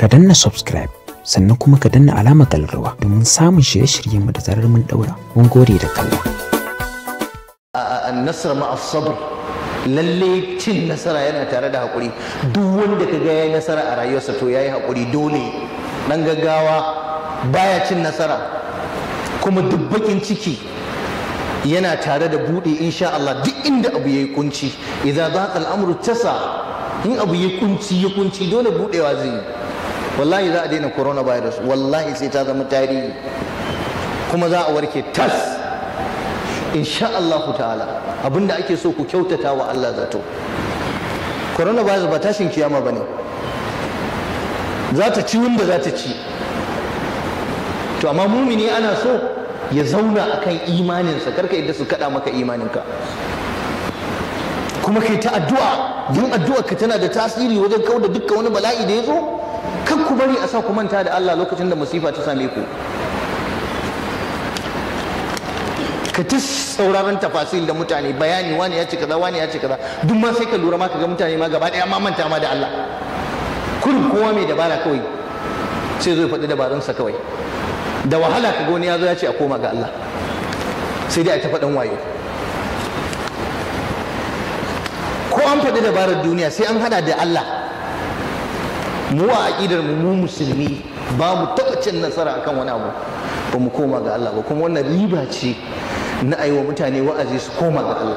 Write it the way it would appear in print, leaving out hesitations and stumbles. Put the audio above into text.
ka danna subscribe sannan kuma ka danna alamar kallarwa domin samun shirye-shiryenmu da zarar mun daura. Mun gode da kalla. An-nasr ma'a sabr, lalle cin nasara yana tare da hakuri. Duk wanda ka ga yayi nasara a rayuwarsa to yayi hakuri dole. Dan gaggawa baya cin nasara, kuma duk bakin ciki yana tare da bude insha Allah. Duk inda abu yayi kunci, idza daqa al-amru tasa, in abu yayi kunci dole budewa zai yi. Wallahi za a daina coronavirus, wallahi sai ta zama tarihi, kuma za a warke tas insha Allah ta'ala. Abinda ake so ku kyautata wa Allah zato. Coronavirus ba tashin kiyama bane, za ta ci wanda za ta ci. To amma mumini ana so ya zauna akan imaninsa, karka yadda su kada maka imaninka, kuma kai ta addu'a. Yin addu'a ka tana da tasiri wajen kauda dukkan wani bala'i da ya zo. Kan ku bari a sa ku manta da Allah lokacin da musifa ta same ku. Ka ta sauraron tafasil da mutane bayani, wani ya ce kaza, wani ya ce kaza, duk ma sai ka lura ma ka ga mutane ma gaba daya ma manta ma da Allah. Kullum kowa mai dabara kawai sai zo ya faɗi dabarunsa kawai. Da wahala ka ga wani ya zo ya ce a koma ga Allah, sai dai a ta faɗin wayo. Ko an faɗi dabarar duniya sai an hada da Allah. Mu a aƙidar mu musulmi ba mu taɓa cin nasara akan wani abu ba mu koma ga Allah ba, kuma wannan riba ce na aiwa mutane wa'azi su koma ga Allah.